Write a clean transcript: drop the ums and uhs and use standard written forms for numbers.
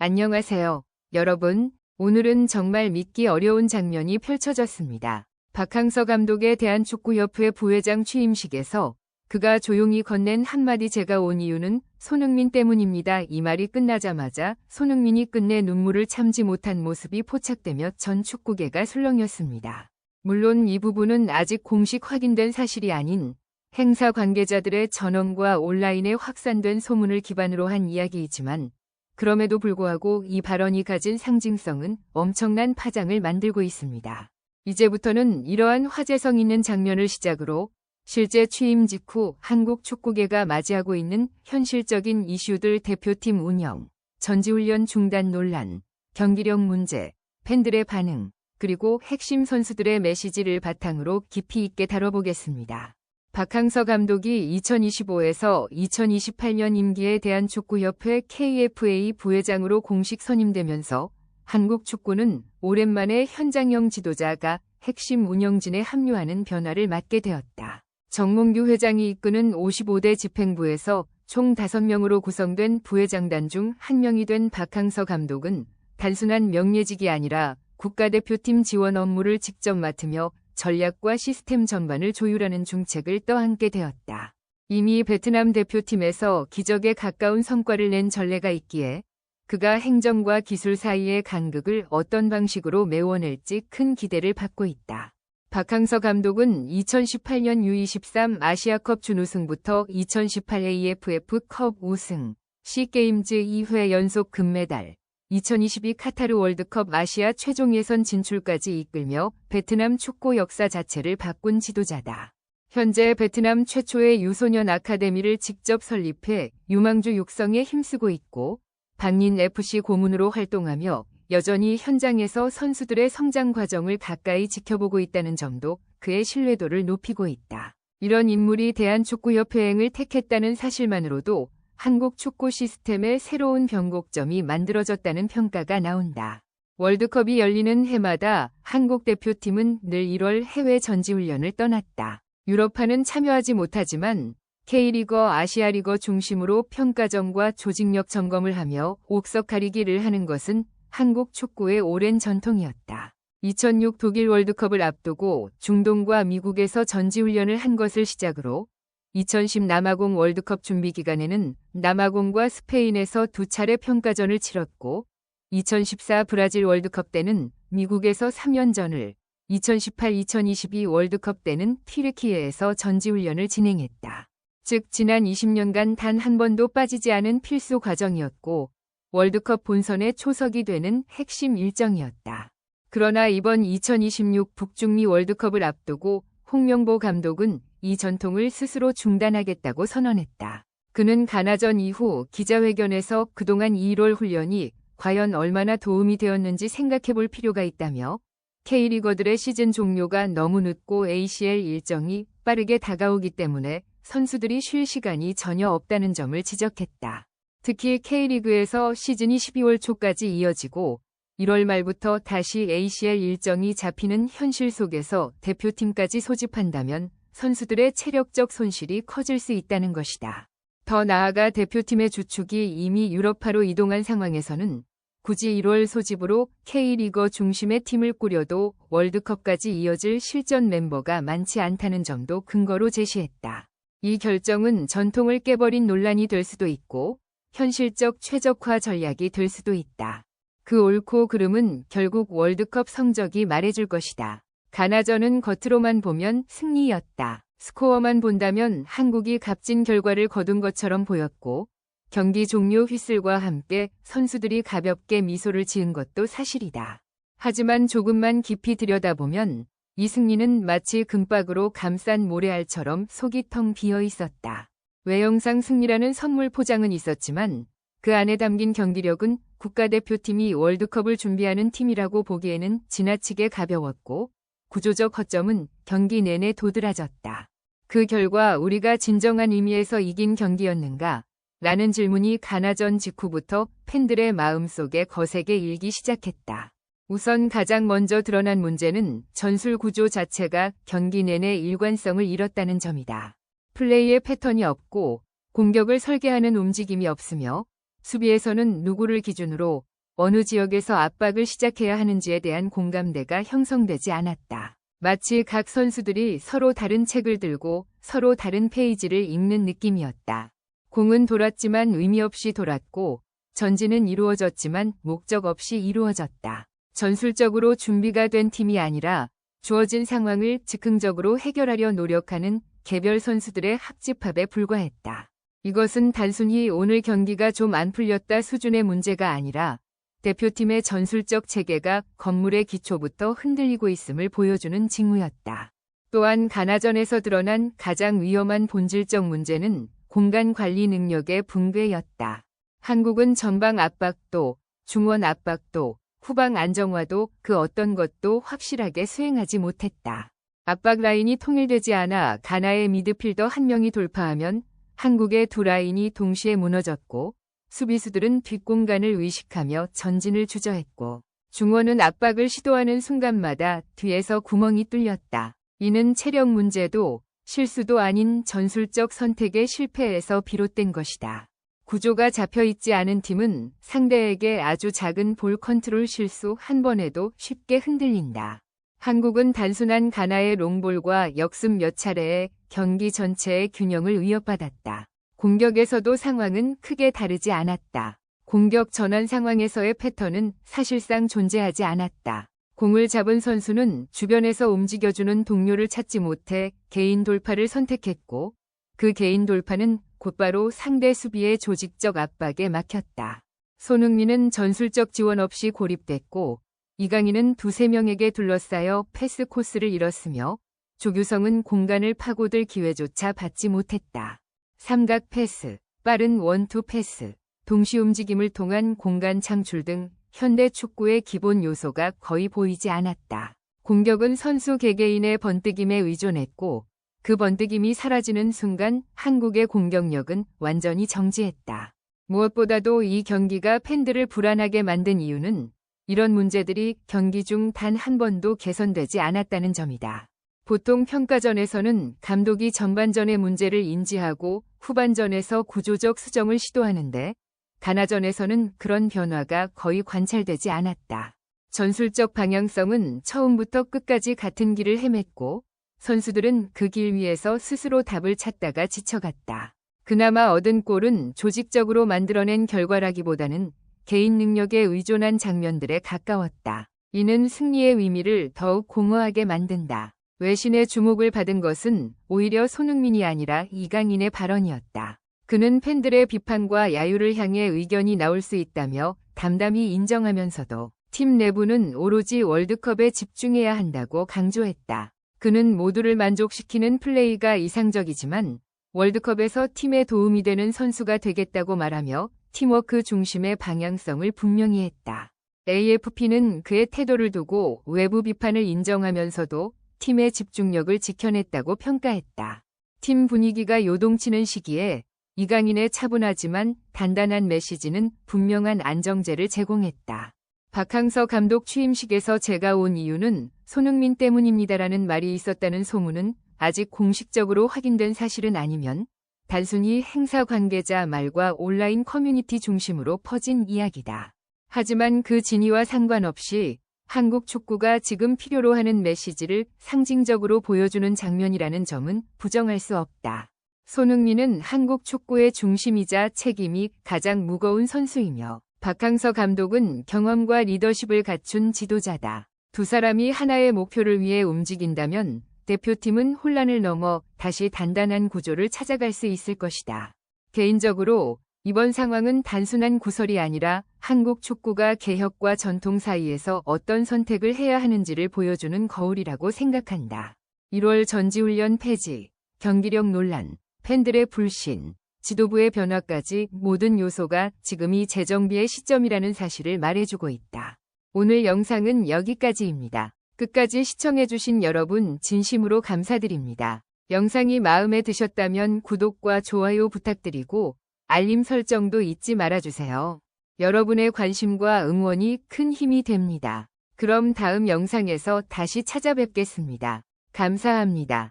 안녕하세요, 여러분. 오늘은 정말 믿기 어려운 장면이 펼쳐졌습니다. 박항서 감독의 대한축구협회 부회장 취임식에서 그가 조용히 건넨 한마디 "제가 온 이유는 손흥민 때문입니다." 이 말이 끝나자마자 손흥민이 끝내 눈물을 참지 못한 모습이 포착되며 전 축구계가 술렁였습니다. 물론 이 부분은 아직 공식 확인된 사실이 아닌 행사 관계자들의 전언과 온라인에 확산된 소문을 기반으로 한 이야기이지만 그럼에도 불구하고 이 발언이 가진 상징성은 엄청난 파장을 만들고 있습니다. 이제부터는 이러한 화제성 있는 장면을 시작으로 실제 취임 직후 한국 축구계가 맞이하고 있는 현실적인 이슈들, 대표팀 운영, 전지훈련 중단 논란, 경기력 문제, 팬들의 반응, 그리고 핵심 선수들의 메시지를 바탕으로 깊이 있게 다뤄보겠습니다. 박항서 감독이 2025에서 2028년 임기에 대한축구협회 KFA 부회장으로 공식 선임되면서 한국 축구는 오랜만에 현장형 지도자가 핵심 운영진에 합류하는 변화를 맞게 되었다. 정몽규 회장이 이끄는 55대 집행부에서 총 5명으로 구성된 부회장단 중 한 명이 된 박항서 감독은 단순한 명예직이 아니라 국가대표팀 지원 업무를 직접 맡으며 전략과 시스템 전반을 조율하는 중책을 떠안게 되었다. 이미 베트남 대표팀에서 기적에 가까운 성과를 낸 전례가 있기에 그가 행정과 기술 사이의 간극을 어떤 방식으로 메워낼지 큰 기대를 받고 있다. 박항서 감독은 2018년 U23 아시아컵 준우승부터 2018 AFF컵 우승, 시게임즈 2회 연속 금메달, 2022 카타르 월드컵 아시아 최종 예선 진출까지 이끌며 베트남 축구 역사 자체를 바꾼 지도자다. 현재 베트남 최초의 유소년 아카데미를 직접 설립해 유망주 육성에 힘쓰고 있고 방린 FC 고문으로 활동하며 여전히 현장에서 선수들의 성장 과정을 가까이 지켜보고 있다는 점도 그의 신뢰도를 높이고 있다. 이런 인물이 대한축구협회행을 택했다는 사실만으로도 한국 축구 시스템의 새로운 변곡점이 만들어졌다는 평가가 나온다. 월드컵이 열리는 해마다 한국 대표팀은 늘 1월 해외 전지훈련을 떠났다. 유럽파는 참여하지 못하지만 K리거, 아시아리거 중심으로 평가전과 조직력 점검을 하며 옥석 가리기를 하는 것은 한국 축구의 오랜 전통이었다. 2006 독일 월드컵을 앞두고 중동과 미국에서 전지훈련을 한 것을 시작으로 2010 남아공 월드컵 준비 기간에는 남아공과 스페인에서 2차례 평가전을 치렀고 2014 브라질 월드컵 때는 미국에서 3연전을, 2018-2022 월드컵 때는 튀르키예에서 전지훈련을 진행했다. 즉 지난 20년간 단 한 번도 빠지지 않은 필수 과정이었고 월드컵 본선에 초석이 되는 핵심 일정이었다. 그러나 이번 2026 북중미 월드컵을 앞두고 홍명보 감독은 이 전통을 스스로 중단하겠다고 선언했다. 그는 가나전 이후 기자회견에서 그동안 1월 훈련이 과연 얼마나 도움이 되었는지 생각해 볼 필요가 있다며 K리거들의 시즌 종료가 너무 늦고 ACL 일정이 빠르게 다가오기 때문에 선수들이 쉴 시간이 전혀 없다는 점을 지적했다. 특히 K리그에서 시즌이 12월 초까지 이어지고 1월 말부터 다시 ACL 일정이 잡히는 현실 속에서 대표팀까지 소집한다면 선수들의 체력적 손실이 커질 수 있다는 것이다. 더 나아가 대표팀의 주축이 이미 유럽파로 이동한 상황에서는 굳이 1월 소집으로 K리거 중심의 팀을 꾸려도 월드컵까지 이어질 실전 멤버가 많지 않다는 점도 근거로 제시했다. 이 결정은 전통을 깨버린 논란이 될 수도 있고 현실적 최적화 전략이 될 수도 있다. 그 옳고 그름은 결국 월드컵 성적이 말해줄 것이다. 가나전은 겉으로만 보면 승리였다. 스코어만 본다면 한국이 값진 결과를 거둔 것처럼 보였고 경기 종료 휘슬과 함께 선수들이 가볍게 미소를 지은 것도 사실이다. 하지만 조금만 깊이 들여다보면 이 승리는 마치 금박으로 감싼 모래알처럼 속이 텅 비어 있었다. 외형상 승리라는 선물 포장은 있었지만 그 안에 담긴 경기력은 국가대표팀이 월드컵을 준비하는 팀이라고 보기에는 지나치게 가벼웠고 구조적 허점은 경기 내내 도드라졌다. 그 결과 우리가 진정한 의미에서 이긴 경기였는가? 라는 질문이 가나전 직후부터 팬들의 마음속에 거세게 일기 시작했다. 우선 가장 먼저 드러난 문제는 전술 구조 자체가 경기 내내 일관성을 잃었다는 점이다. 플레이의 패턴이 없고 공격을 설계하는 움직임이 없으며 수비에서는 누구를 기준으로 어느 지역에서 압박을 시작해야 하는지에 대한 공감대가 형성되지 않았다. 마치 각 선수들이 서로 다른 책을 들고 서로 다른 페이지를 읽는 느낌이었다. 공은 돌았지만 의미 없이 돌았고 전진은 이루어졌지만 목적 없이 이루어졌다. 전술적으로 준비가 된 팀이 아니라 주어진 상황을 즉흥적으로 해결하려 노력하는 개별 선수들의 합집합에 불과했다. 이것은 단순히 오늘 경기가 좀 안 풀렸다 수준의 문제가 아니라 대표팀의 전술적 체계가 건물의 기초부터 흔들리고 있음을 보여주는 징후였다. 또한 가나전에서 드러난 가장 위험한 본질적 문제는 공간 관리 능력의 붕괴였다. 한국은 전방 압박도, 중원 압박도, 후방 안정화도 그 어떤 것도 확실하게 수행하지 못했다. 압박 라인이 통일되지 않아 가나의 미드필더 한 명이 돌파하면 한국의 두 라인이 동시에 무너졌고 수비수들은 뒷공간을 의식하며 전진을 주저했고 중원은 압박을 시도하는 순간마다 뒤에서 구멍이 뚫렸다. 이는 체력 문제도 실수도 아닌 전술적 선택의 실패에서 비롯된 것이다. 구조가 잡혀있지 않은 팀은 상대에게 아주 작은 볼 컨트롤 실수 한 번에도 쉽게 흔들린다. 한국은 단순한 가나의 롱볼과 역습 몇 차례에 경기 전체의 균형을 위협받았다. 공격에서도 상황은 크게 다르지 않았다. 공격 전환 상황에서의 패턴은 사실상 존재하지 않았다. 공을 잡은 선수는 주변에서 움직여주는 동료를 찾지 못해 개인 돌파를 선택했고 그 개인 돌파는 곧바로 상대 수비의 조직적 압박에 막혔다. 손흥민은 전술적 지원 없이 고립됐고 이강인은 두세 명에게 둘러싸여 패스 코스를 잃었으며 조규성은 공간을 파고들 기회조차 받지 못했다. 삼각 패스, 빠른 원투 패스, 동시 움직임을 통한 공간 창출 등 현대 축구의 기본 요소가 거의 보이지 않았다. 공격은 선수 개개인의 번뜩임에 의존했고 그 번뜩임이 사라지는 순간 한국의 공격력은 완전히 정지했다. 무엇보다도 이 경기가 팬들을 불안하게 만든 이유는 이런 문제들이 경기 중 단 한 번도 개선되지 않았다는 점이다. 보통 평가전에서는 감독이 전반전의 문제를 인지하고 후반전에서 구조적 수정을 시도하는데 가나전에서는 그런 변화가 거의 관찰되지 않았다. 전술적 방향성은 처음부터 끝까지 같은 길을 헤맸고 선수들은 그 길 위에서 스스로 답을 찾다가 지쳐갔다. 그나마 얻은 골은 조직적으로 만들어낸 결과라기보다는 개인 능력에 의존한 장면들에 가까웠다. 이는 승리의 의미를 더욱 공허하게 만든다. 외신의 주목을 받은 것은 오히려 손흥민이 아니라 이강인의 발언이었다. 그는 팬들의 비판과 야유를 향해 의견이 나올 수 있다며 담담히 인정하면서도 팀 내부는 오로지 월드컵에 집중해야 한다고 강조했다. 그는 모두를 만족시키는 플레이가 이상적이지만 월드컵에서 팀에 도움이 되는 선수가 되겠다고 말하며 팀워크 중심의 방향성을 분명히 했다. AFP는 그의 태도를 두고 외부 비판을 인정하면서도 팀의 집중력을 지켜냈다고 평가했다. 팀 분위기가 요동치는 시기에 이강인의 차분하지만 단단한 메시지는 분명한 안정제를 제공했다. 박항서 감독 취임식에서 제가 온 이유는 손흥민 때문입니다라는 말이 있었다는 소문은 아직 공식적으로 확인된 사실은 아니면 단순히 행사 관계자 말과 온라인 커뮤니티 중심으로 퍼진 이야기다. 하지만 그 진위와 상관없이 한국 축구가 지금 필요로 하는 메시지를 상징적으로 보여주는 장면이라는 점은 부정할 수 없다. 손흥민은 한국 축구의 중심이자 책임이 가장 무거운 선수이며 박항서 감독은 경험과 리더십을 갖춘 지도자다. 두 사람이 하나의 목표를 위해 움직인다면 대표팀은 혼란을 넘어 다시 단단한 구조를 찾아갈 수 있을 것이다. 개인적으로 이번 상황은 단순한 구설이 아니라 한국 축구가 개혁과 전통 사이에서 어떤 선택을 해야 하는지를 보여주는 거울이라고 생각한다. 1월 전지훈련 폐지, 경기력 논란, 팬들의 불신, 지도부의 변화까지 모든 요소가 지금이 재정비의 시점이라는 사실을 말해주고 있다. 오늘 영상은 여기까지입니다. 끝까지 시청해주신 여러분 진심으로 감사드립니다. 영상이 마음에 드셨다면 구독과 좋아요 부탁드리고 알림 설정도 잊지 말아주세요. 여러분의 관심과 응원이 큰 힘이 됩니다. 그럼 다음 영상에서 다시 찾아뵙겠습니다. 감사합니다.